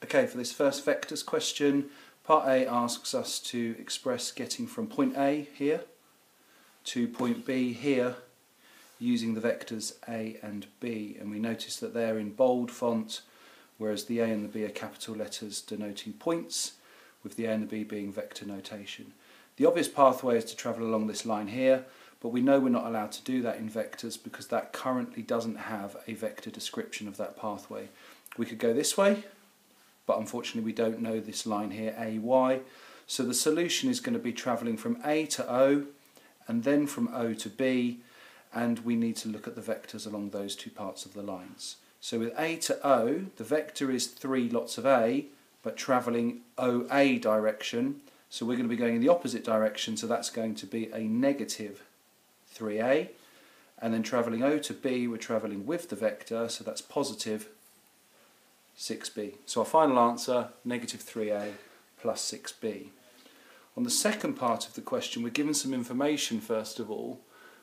Okay, for this first vectors question, part A asks us to express getting from point A here to point B here using the vectors A and B, and we notice that they're in bold font, whereas the A and the B are capital letters denoting points, with the A and the B being vector notation. The obvious pathway is to travel along this line here, but we know we're not allowed to do that in vectors because that currently doesn't have a vector description of that pathway. We could go this way, but unfortunately we don't know this line here, AY, so the solution is going to be travelling from A to O and then from O to B, and we need to look at the vectors along those two parts of the lines. So with A to O, the vector is 3 lots of A, but travelling OA direction, so we're going to be going in the opposite direction, so that's going to be a negative 3A, and then travelling O to B, we're travelling with the vector, so that's positive 6B. So our final answer, negative 3A plus 6B. On the second part of the question, we're given some information first of all,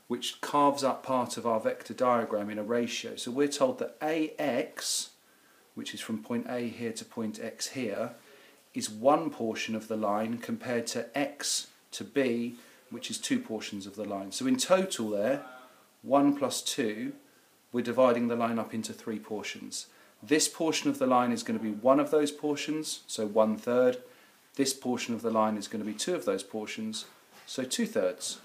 which carves up part of our vector diagram in a ratio. So we're told that AX, which is from point A here to point X here, is one portion of the line compared to X to B, which is 2 portions of the line. So in total there, 1 plus 2, we're dividing the line up into 3 portions. This portion of the line is going to be one of those portions, so 1/3. This portion of the line is going to be 2 of those portions, so 2/3.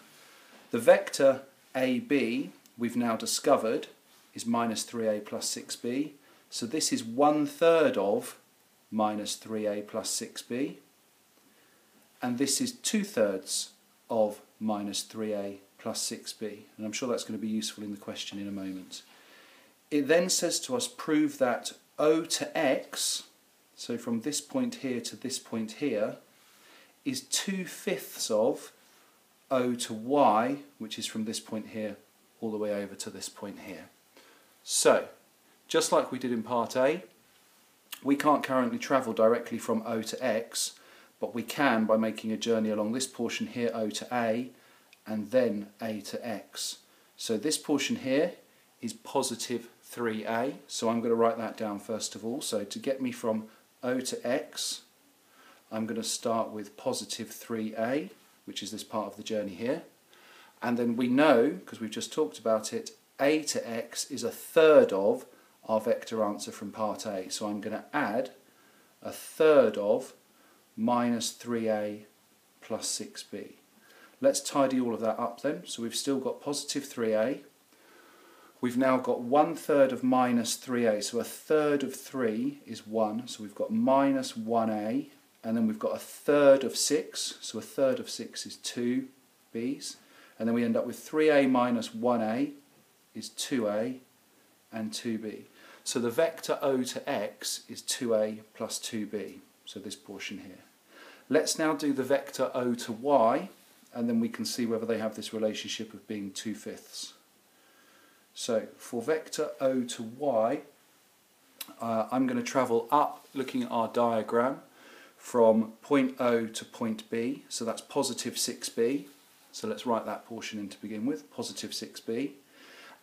The vector AB, we've now discovered, is minus 3A plus 6B, so this is 1/3 of minus 3A plus 6B, and this is 2/3 of minus 3A plus 6B, and I'm sure that's going to be useful in the question in a moment. It then says to us, prove that O to X, so from this point here to this point here, is 2/5 of O to Y, which is from this point here all the way over to this point here. So, just like we did in part A, we can't currently travel directly from O to X, but we can by making a journey along this portion here, O to A, and then A to X. So this portion here is positive 3A, so I'm going to write that down first of all. So to get me from O to X, I'm going to start with positive 3A, which is this part of the journey here. And then we know, because we've just talked about it, A to X is 1/3 of our vector answer from part A. So I'm going to add 1/3 of minus 3A plus 6B. Let's tidy all of that up then. So we've still got positive 3A. We've now got 1/3 of minus 3A, so 1/3 of 3 is 1, so we've got minus 1A, and then we've got 1/3 of 6, so 1/3 of 6 is 2 B's, and then we end up with 3A minus 1A is 2A and 2B. So the vector O to X is 2A plus 2B, so this portion here. Let's now do the vector O to Y, and then we can see whether they have this relationship of being 2/5. So for vector O to Y, I'm going to travel up, looking at our diagram, from point O to point B, so that's positive 6B, so let's write that portion in to begin with, positive 6B,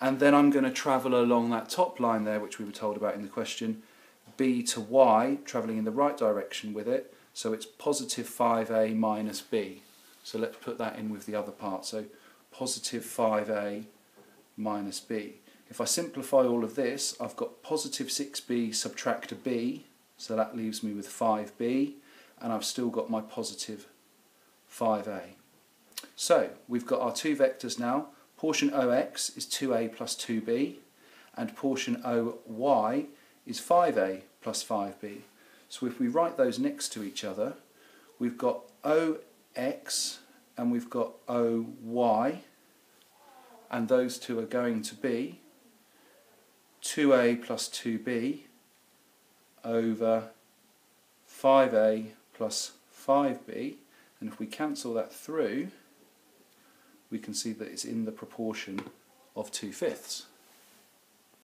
and then I'm going to travel along that top line there, which we were told about in the question, B to Y, travelling in the right direction with it, so it's positive 5A minus B. So let's put that in with the other part, so positive 5A minus B. If I simplify all of this, I've got positive 6B subtract a B, so that leaves me with 5B, and I've still got my positive 5A. So we've got our two vectors now. Portion OX is 2A plus 2B, and portion OY is 5A plus 5B. So if we write those next to each other, we've got OX and we've got OY, and those two are going to be 2A plus 2B over 5A plus 5B, and if we cancel that through, we can see that it's in the proportion of 2/5.